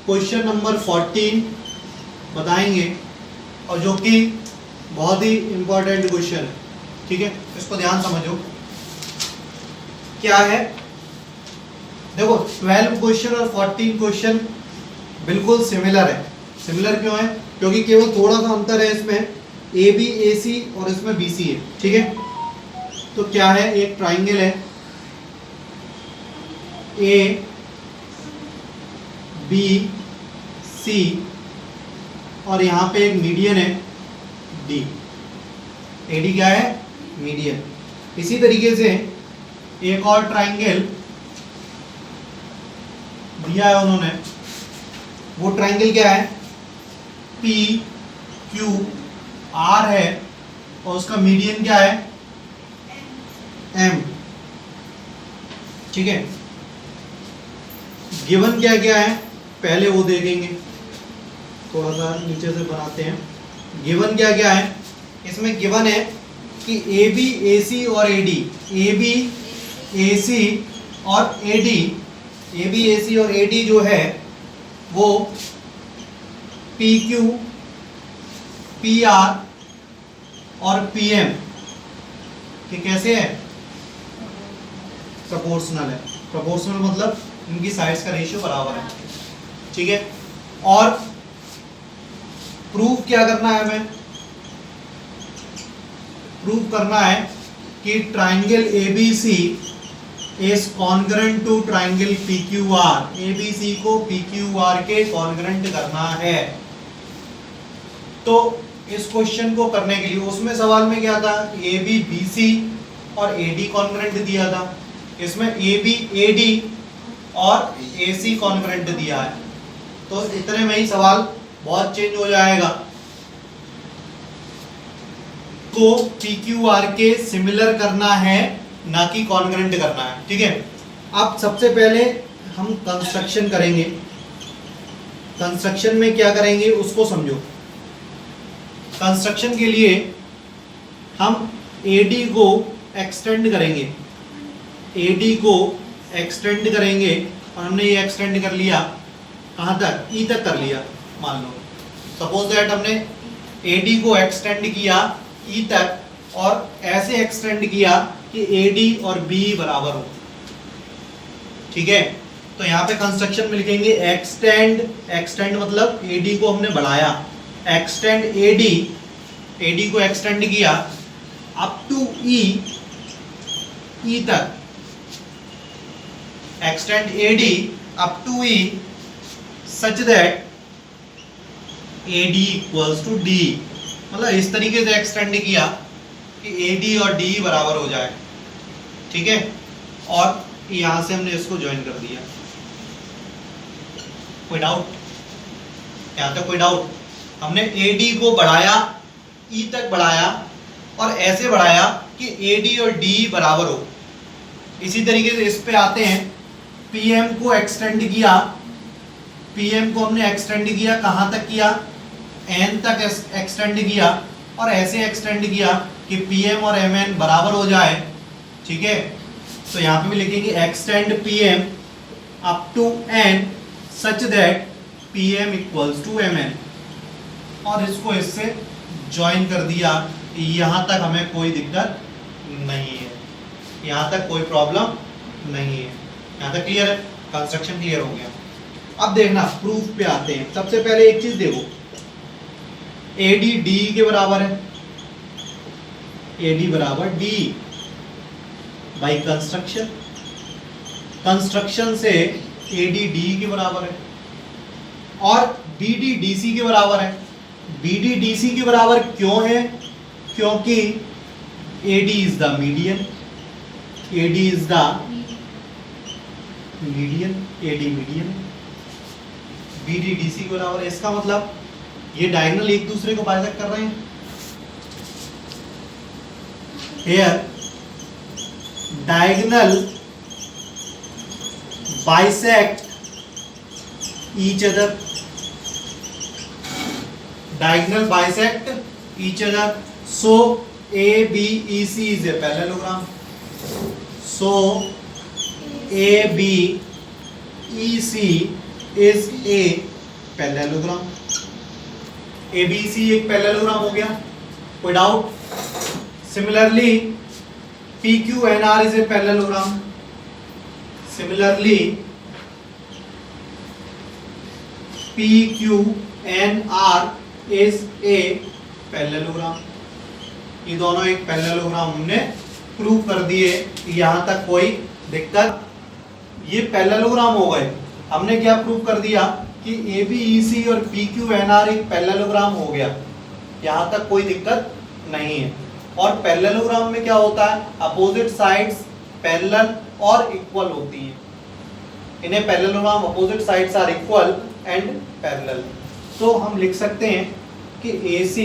Question number 14 बताएंगे, और जो कि बहुत ही इंपॉर्टेंट क्वेश्चन है। ठीक है, इसको ध्यान समझो क्या है। देखो 12 क्वेश्चन और 14 क्वेश्चन बिल्कुल सिमिलर है। सिमिलर क्यों है? क्योंकि केवल थोड़ा सा अंतर है इसमें, ए बी ए सी और इसमें बी सी है। ठीक है, तो क्या है, एक ट्राइंगल है ए बी सी और यहाँ पे एक मीडियन है डी। ए डी क्या है? मीडियन। इसी तरीके से एक और ट्राइंगल दिया है उन्होंने, वो ट्राइंगल क्या है? पी क्यू आर है और उसका मीडियन क्या है? एम। ठीक है, गिवन क्या क्या है पहले वो देखेंगे, थोड़ा सा नीचे से बनाते हैं। गिवन क्या क्या है? इसमें गिवन है कि ए बी ए सी और ए डी, ए बी ए सी और ए डी, ए बी ए सी और ए डी जो है वो पी क्यू पी आर और पी एम के कैसे है? प्रोपोर्शनल है। प्रोपोर्शनल मतलब इनकी साइड्स का रेशियो बराबर है। ठीक है, और प्रूफ क्या करना है हमें? प्रूफ करना है कि triangle ABC is congruent to triangle PQR. ABC को पीक्यूआर के कॉन्ग्रुएंट करना है। तो इस क्वेश्चन को करने के लिए, उसमें सवाल में क्या था? ए बी बी सी और ए डी कॉन्ग्रुएंट दिया था। इसमें ए बी ए डी और ए सी कॉन्ग्रुएंट दिया है। तो इतने में ही सवाल बहुत चेंज हो जाएगा। तो पी क्यू आर के सिमिलर करना है, ना कि कॉन्ग्रुएंट करना है। ठीक है, अब सबसे पहले हम कंस्ट्रक्शन करेंगे। कंस्ट्रक्शन में क्या करेंगे उसको समझो। कंस्ट्रक्शन के लिए हम AD को एक्सटेंड करेंगे, AD को एक्सटेंड करेंगे, और हमने ये एक्सटेंड कर लिया कहाँ तक? E तक कर लिया। मान लो सपोज दैट हमने AD को एक्सटेंड किया E तक, और ऐसे एक्सटेंड किया कि AD और B बराबर हो। ठीक है, तो यहाँ पे कंस्ट्रक्शन में लिखेंगे एक्सटेंड। एक्सटेंड मतलब AD को हमने बढ़ाया, एक्सटेंड AD, AD को एक्सटेंड किया अप टू E, E तक। Extend AD up to E such that AD equals to D। मतलब इस तरीके से एक्सटेंड किया कि AD और D बराबर हो जाए। ठीक है, और यहां से हमने इसको ज्वाइन कर दिया। कोई डाउट? यहां तक कोई डाउट? हमने AD को बढ़ाया, E तक बढ़ाया, और ऐसे बढ़ाया कि AD और D बराबर हो। इसी तरीके से इस पे आते हैं, PM को एक्सटेंड किया, PM को हमने एक्सटेंड किया, कहां तक किया? N तक एक्सटेंड किया, और ऐसे एक्सटेंड किया कि PM और MN बराबर हो जाए। ठीक है, तो यहाँ पे भी लिखेंगे extend PM up to N such that PM equals to MN, और इसको इससे ज्वाइन कर दिया। यहाँ तक हमें कोई दिक्कत नहीं है, यहाँ तक कोई प्रॉब्लम नहीं है। यहाँ तक क्लियर है? कंस्ट्रक्शन क्लियर हो गया। अब देखना प्रूफ पे आते हैं। सबसे पहले एक चीज देखो, AD D के बराबर है, AD बराबर D बाई कंस्ट्रक्शन। कंस्ट्रक्शन से AD D के बराबर है, और BD DC के बराबर है। BD DC के बराबर क्यों है? क्योंकि AD is the median, AD is the median, AD median, BD DC के बराबर है। इसका मतलब ये डायगोनल एक दूसरे को बाइसेक्ट कर रहे हैं। Here diagonal bisect each other, diagonal bisect each other, so ABEC is a parallelogram, so ABEC is a parallelogram. ABC एक पैरेललोग्राम हो गया, कोई doubt? Similarly PQNR is a parallelogram. Similarly, PQNR is a parallelogram. ये दोनों एक parallelogram हमने prove कर दिए, यहां तक कोई दिक्कत? ये पैरेललोग्राम हो गए। हमने क्या प्रूव कर दिया कि ABEC और PQNR एक पैरेललोग्राम हो गया, यहां तक कोई दिक्कत नहीं है। और पैरेललोग्राम में क्या होता है, अपोजिट साइड्स पैरेलल और इक्वल होती हैं। इन्हें parallelogram opposite sides are equal and parallel. तो हम लिख सकते हैं कि AC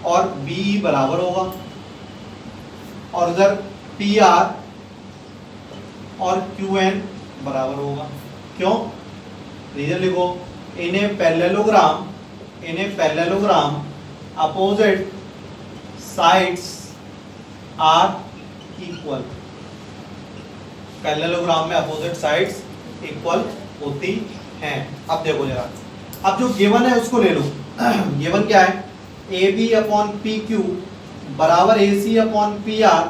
और BE बराबर होगा, और इधर PR और QN बराबर होगा। क्यों? रीजन लिखो, इन्हें parallelogram opposite sides are equal. Parallelogram में अपोजिट साइड्स इक्वल होती हैं। अब देखो जरा, अब जो गिवन है उसको ले लो। गिवन क्या है? AB अपॉन PQ बराबर AC अपॉन PR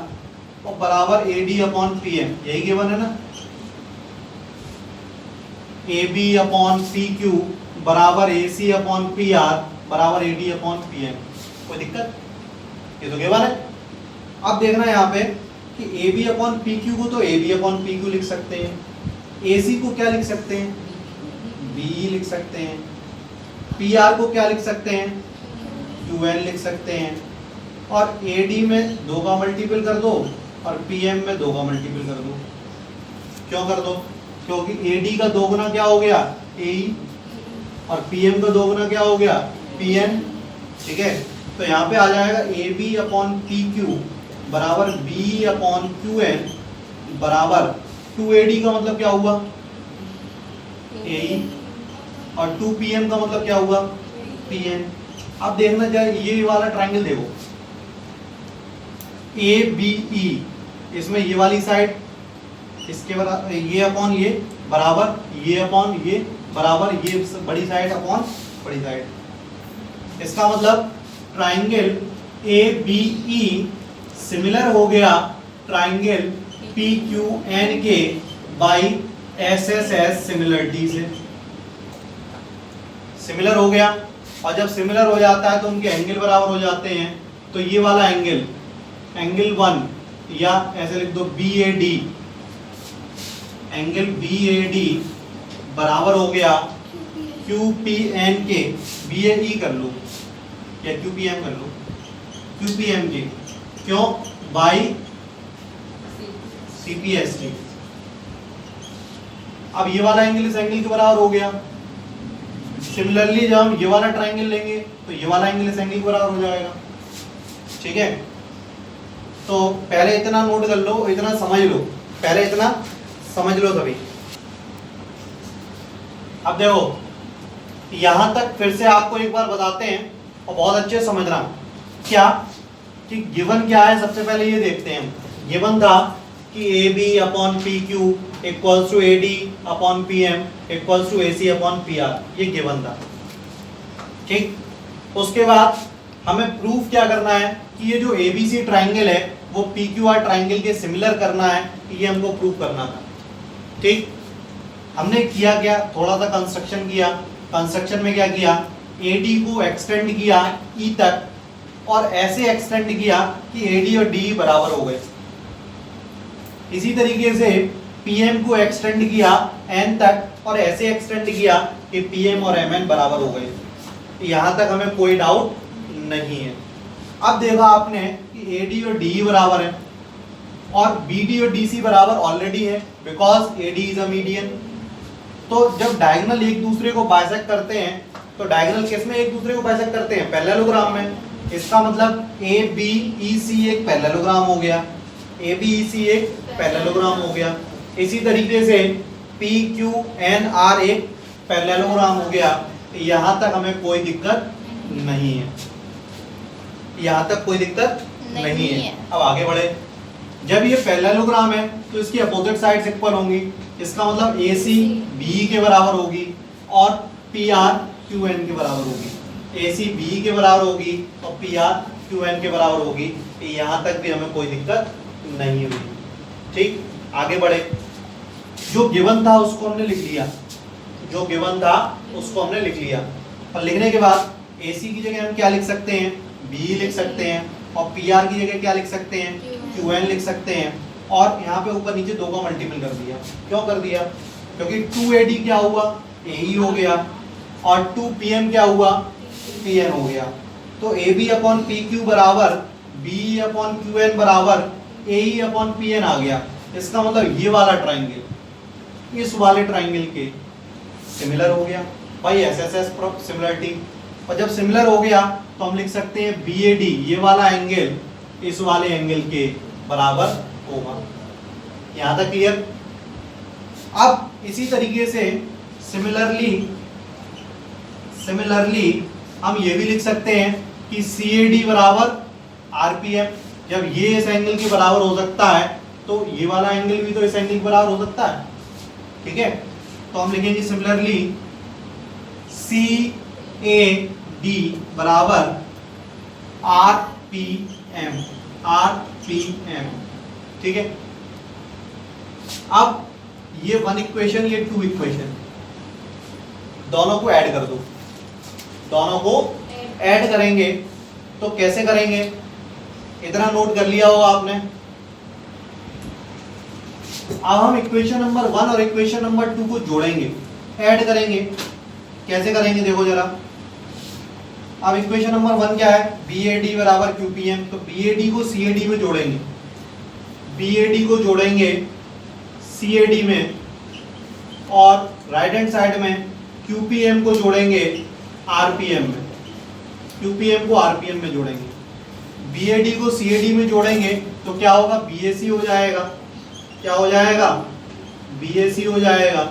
और बराबर AD अपॉन PM, यही गिवन है ना? AB अपॉन PQ बराबर AC अपॉन PR बराबर AD अपॉन PM। कोई दिक्कत? ये तो गिवन है। अब देखना है यहाँ पे कि AB अपॉन PQ को तो AB अपॉन PQ लिख सकते हैं, AC को क्या लिख सकते हैं? BE लिख सकते हैं, PR को क्या लिख सकते हैं? QN लिख सकते हैं, और AD में 2 का मल्टीपल कर दो और PM में 2 का मल्टीपल कर दो। क्यों कर दो? क्योंकि AD का 2 गुना क्या हो गया? AE, और PM का 2 गुना क्या हो गया? PN। ठीक है, तो यहाँ पे आ जाएगा AB अपॉन PQ बराबर BE अपॉन QN बराबर 2AD का मतलब क्या हुआ? AE, और 2PM का मतलब क्या हुआ? PN। अब देखना चाहिए, ये वाला ट्रायंगल देखो, ABE, इसमें ये वाली साइड इसके बराबर, ये अपॉन ये बराबर ये अपॉन ये बराबर ये बड़ी साइड अपॉन बड़ी साइड। इसका मतलब ट्रायंगल ABE सिमिलर हो गया ट्रायंगल PQN के बाई SSS सिमिलरिटी से। सिमिलर हो गया, और जब सिमिलर हो जाता है तो उनके एंगल बराबर हो जाते हैं। तो ये वाला एंगल 1, या ऐसे लिख दो BAD, एंगल BAD बराबर हो गया QPN के, BAE कर लो या QPM कर लो, QPM के। क्यों? By CPST। अब ये वाला एंगल इस एंगल के बराबर हो गया। सिमिलरली जब हम ये वाला ट्रायंगल लेंगे तो ये वाला एंगल इस एंगल के बराबर हो जाएगा। ठीक है, तो पहले इतना नोट कर लो, इतना समझ लो, पहले इतना समझ लो सभी। अब देखो, यहां तक फिर से आपको एक बार बताते हैं और बहुत अच्छे से समझना। क्या कि गिवन क्या है, सबसे पहले ये देखते हैं हम। गिवन था कि AB upon PQ equals to AD upon PM equals to AC upon PR, ये गिवन था। ठीक, उसके बाद हमें प्रूफ क्या करना है कि ये जो ABC ट्रायंगल है वो PQR ट्रायंगल के सिमिलर करना है, ये हमको प्रूव करना था। ठीक, हमने किया क्या, थोड़ा सा कंस्ट्रक्शन किया। कंस्ट्रक्शन में क्या किया, AD को एक्सटेंड किया E तक, और ऐसे एक्सटेंड किया कि AD और DE बराबर हो गए। इसी तरीके से PM को एक्सटेंड किया N तक, और ऐसे एक्सटेंड किया कि PM और MN बराबर हो गए। यहाँ तक हमें कोई डाउट नहीं है। अब देखा आपने कि AD और DE बराबर है, और BD और DC बराबर ऑलरेडी है, because AD is a median. तो जब डायगोनल एक दूसरे को बाइसेक्ट करते हैं, तो डायगोनल किस में एक दूसरे को बाइसेक्ट करते हैं? पैरेललोग्राम में। इसका मतलब ABEC एक पैरेललोग्राम हो गया, ABEC एक पैरेललोग्राम हो गया। इसी तरीके से PQNR एक पैरेललोग्राम हो गया। यहाँ तक हमें कोई दिक्कत नहीं है, यहाँ तक कोई दिक्कत नहीं है। अब आगे बढ़े। जब ये पैरेललोग्राम है तो इसकी अपोजिट साइड्स इक्वल होंगी। इसका मतलब AC BE के बराबर होगी, और पी आर क्यू एन के बराबर होगी। ए सी बी के बराबर होगी और पी आर क्यू एन के बराबर होगी। यहाँ तक भी हमें कोई दिक्कत नहीं हुई। ठीक, आगे बढ़े। जो गिवन था उसको हमने लिख लिया, जो गिवन था उसको हमने लिख लिया। और लिखने के बाद ए सी की जगह हम क्या लिख सकते हैं, बी लिख सकते हैं, और पी आर की जगह क्या लिख सकते हैं, क्यू एन लिख सकते हैं। और यहाँ पे ऊपर नीचे दो का मल्टीपल कर दिया। क्यों कर दिया, क्योंकि 2AD क्या हुआ, AE हो गया, और 2PM क्या हुआ, PN हो गया। तो AB अपॉन PQ बराबर BE अपॉन QN बराबर AE अपॉन PN आ गया। इसका मतलब ये वाला ट्राइंगल इस वाले ट्राइंगल के सिमिलर हो गया भाई, SSS सिमिलरिटी। और जब सिमिलर हो गया तो हम लिख सकते हैं BAD, ये वाला एंगल इस वाले एंगल के बराबर होगा। यहां तक क्लियर। अब इसी तरीके से सिमिलरली हम ये भी लिख सकते हैं कि CAD बराबर RPM। जब ये इस एंगल के बराबर हो सकता है तो ये वाला एंगल भी तो इस एंगल के बराबर हो सकता है। ठीक है, तो हम लिखेंगे सिमिलरली CAD बराबर RPM। ठीक है, अब ये 1 इक्वेशन, ये 2 इक्वेशन, दोनों को ऐड कर दो। दोनों को ऐड करेंगे तो कैसे करेंगे, इतना नोट कर लिया होगा आपने। अब हम इक्वेशन नंबर 1 और इक्वेशन नंबर 2 को जोड़ेंगे, ऐड करेंगे। कैसे करेंगे देखो जरा। अब इक्वेशन नंबर 1 क्या है, BAD बराबर QPM। तो BAD को CAD में जोड़ेंगे, BAD को जोड़ेंगे CAD में, और राइट हैंड साइड में QPM को जोड़ेंगे RPM में। QPM को RPM में जोड़ेंगे। BAD को CAD में जोड़ेंगे तो क्या होगा, BAC हो जाएगा। क्या हो जाएगा, BAC हो जाएगा।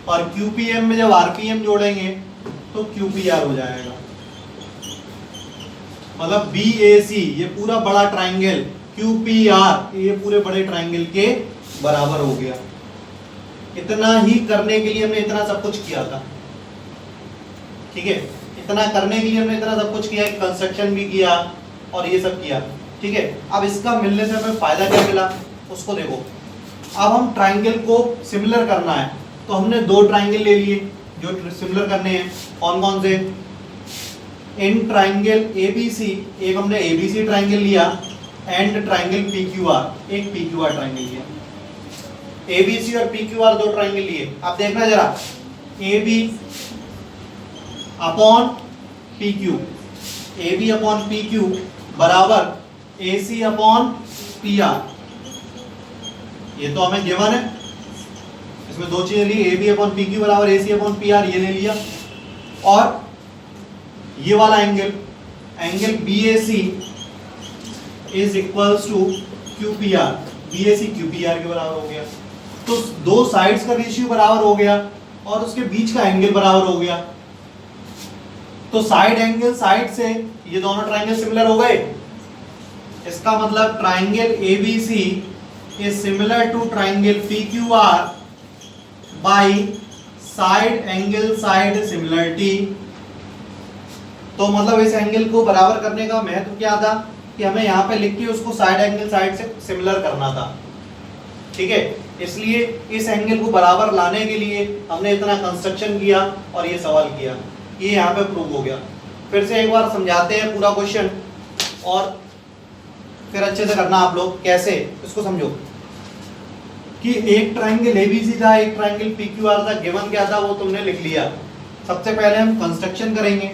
और QPM में जब RPM जोड़ेंगे तो QPR हो जाएगा। मतलब BAC ये पूरा बड़ा ट्राइंगल, QPR ये पूरे बड़े ट्राइंगल के बराबर हो गया। इतना ही करने के लिए हमने इतना सब कुछ किया था। ठीक है, इतना करने के लिए हमने इतना सब कुछ किया, कंस्ट्रक्शन भी किया और ये सब किया। ठीक है, अब इसका मिलने से हमें फायदा क्या मिला उसको देखो। अब हम ट्राइंगल को सिमिलर करना है तो हमने दो ट्राइंगल ले लिए जो सिमिलर करने हैं। कौन कौन से, इन ट्राइंगल ABC, एक हमने ABC ट्राइंगल लिया, एंड ट्राइंगल PQR, एक PQR ट्राइंगल लिया। ABC और PQR दो ट्राइंगल लिए। अब देखना जरा, AB upon PQ, AB upon PQ बराबर AC अपॉन PR। ये तो हमें गिवन है, इसमें दो चीजें ली, AB अपॉन PQ बराबर AC अपॉन PR, ये ले लिया। और ये वाला angle BAC is equals to QPR, BAC QPR के बराबर हो गया। तो दो साइड्स का रेशियो बराबर हो गया और उसके बीच का एंगल बराबर हो गया। तो साइड एंगल साइड से ये दोनों ट्राइंगल सिमिलर हो गए। इसका मतलब triangle ABC is similar to triangle PQR by side angle side similarity. तो मतलब इस एंगल को बराबर करने का महत्व क्या था कि हमें यहाँ पे लिख के उसको साइड एंगल साइड से सिमिलर करना था। ठीक है, इसलिए इस एंगल को बराबर लाने के लिए हमने इतना कंस्ट्रक्शन किया और ये सवाल किया, ये यहाँ पे प्रूव हो गया। फिर से एक बार समझाते हैं पूरा क्वेश्चन और फिर अच्छे से करना आप लोग। कैसे, इसको समझो कि एक ट्राइंगल ABC था, एक ट्राइंगल PQR था, गिवन क्या था वो तुमने लिख लिया। सबसे पहले हम कंस्ट्रक्शन करेंगे,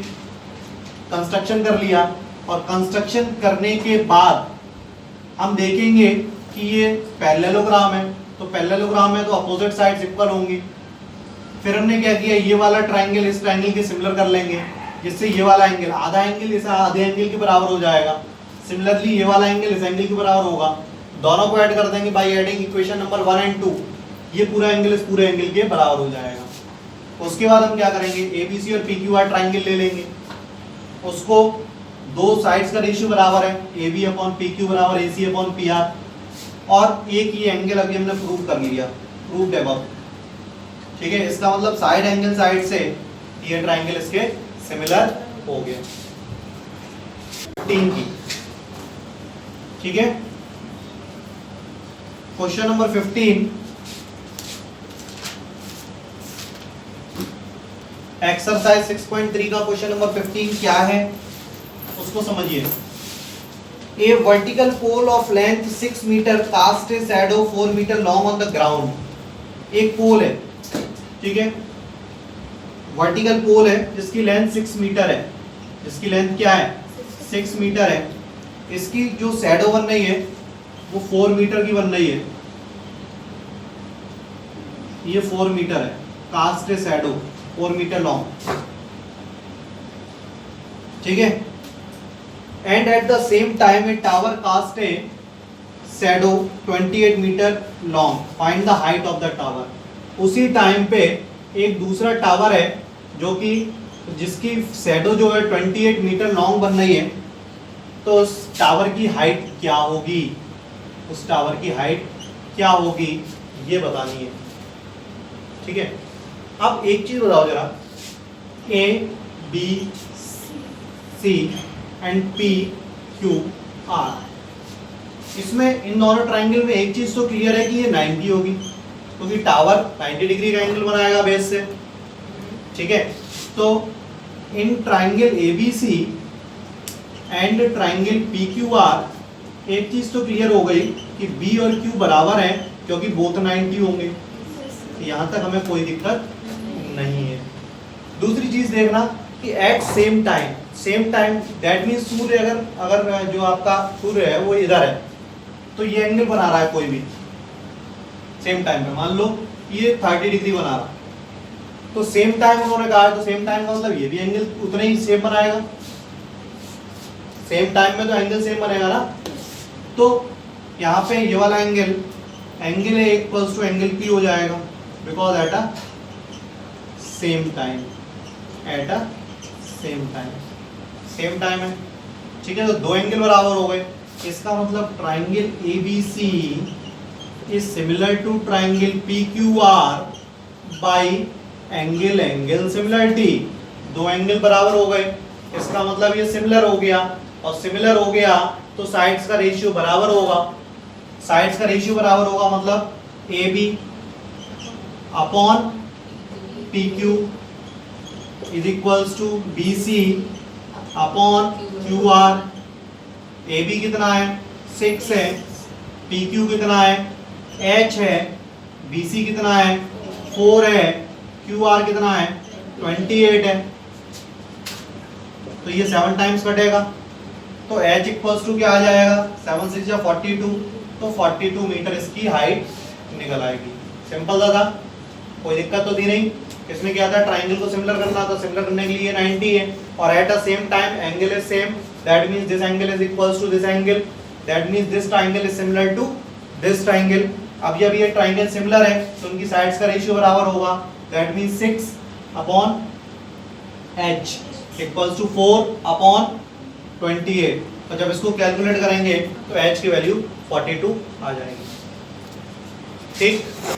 कंस्ट्रक्शन कर लिया और कंस्ट्रक्शन करने के बाद हम देखेंगे कि ये पैरेललोग्राम है, तो पैरेललोग्राम है तो अपोजिट साइड्स इक्वल होंगी। फिर हमने क्या किया, ये वाला ट्राइंगल इस ट्राइंगल के सिमिलर कर लेंगे, जिससे ये वाला एंगल आधा एंगल इस आधे एंगल के बराबर हो जाएगा। सिमिलरली ये वाला एंगल इस एंगल के बराबर होगा। दोनों को ऐड कर देंगे by adding equation number 1 and 2, ये पूरा एंगल इस पूरे एंगल के बराबर हो जाएगा। उसके बाद हम क्या करेंगे, ABC और PQR ट्राइंगल ले लेंगे, उसको दो साइड्स का रेशियो बराबर है, AB अपॉन PQ बराबर AC अपॉन PR, और एक ही एंगल अभी हमने प्रूव कर लिया, प्रूव्ड अबव। ठीक है, इसका मतलब साइड एंगल साइड से ये ट्राइंगल इसके सिमिलर हो गया। 15 की, ठीक है। क्वेश्चन नंबर 15, एक्सरसाइज 6.3 का क्वेश्चन नंबर 15 क्या है उसको समझिए। A vertical pole of length 6 metre cast a shadow 4 metre long on the ground. एक पोल है, ठीक है, वर्टिकल पोल है जिसकी लेंथ 6 मीटर है, जिसकी लेंथ क्या है 6 मीटर है। इसकी जो शैडो बन रही है वो 4 मीटर की बन रही है, ये 4 मीटर है, cast a shadow 4 metre long, ठीक है। And at the same time a tower cast a shadow 28 metre long, find the height of the tower. उसी टाइम पे एक दूसरा टावर है जो कि जिसकी शैडो जो है 28 मीटर लॉन्ग बन रही है, तो उस टावर की हाइट क्या होगी, उस टावर की हाइट क्या होगी ये बतानी है, ठीक है। अब एक चीज बताओ जरा, A B C and P Q R, इसमें इन दोनों ट्राइंगल में एक चीज तो क्लियर है कि ये 90 होगी, क्योंकि टावर 90 डिग्री का एंगल बनाएगा बेस से, ठीक है। तो इन triangle A B C and triangle P Q R एक चीज तो क्लियर हो गई कि बी और क्यू बराबर है, क्योंकि बोथ 90 होंगे, यहां तक हमें कोई दिक्कत नहीं है। दूसरी चीज देखना कि at same time, same time that means सूर्य अगर जो आपका सूर्य है वो इधर है, तो ये एंगल बना रहा है कोई भी सेम टाइम पे, मान लो ये 30 डिग्री बना रहा, तो सेम टाइम उन्होंने कहा है, तो सेम टाइम का मतलब ये भी एंगल उतना ही सेम बनाएगा, सेम टाइम में तो एंगल सेम बनेगा ना। तो यहाँ पे ये वाला angle A equals to angle P हो जाएगा, because at a same time, at a same time है, ठीक है। तो दो एंगल बराबर हो गए, इसका मतलब triangle ABC is similar to triangle PQR by angle similarity. दो एंगल बराबर हो गए, इसका मतलब ये सिमिलर हो गया, और सिमिलर हो गया तो साइड्स का रेशियो बराबर होगा, साइड्स का रेशियो बराबर होगा मतलब AB upon PQ is equals to BC upon QR। AB कितना है 6 है, PQ कितना है H है, BC कितना है 4 है, QR कितना है 28 है, तो ये 7 टाइम्स कटेगा, तो H इक्वल्स टू क्या आ जाएगा 7 6 42, तो 42 मीटर इसकी हाइट निकल आएगी। सिंपल था, कोई दिक्कत तो थी नहीं। इसमें क्या था, ट्राइंगल को सिमिलर करना, तो सिमिलर करने के लिए 90 है, और at a same time angle is same, that means this angle is equals to this angle, that means this triangle is similar to this triangle. अब ये ट्राइंगल सिमिलर है तो उनकी साइड्स का रेशियो बराबर होगा, that means 6 upon H equals to 4 upon 28। तो जब इसको कैलकुलेट करेंगे तो H की वैल्यू 42 आ जाएगी, ठीक।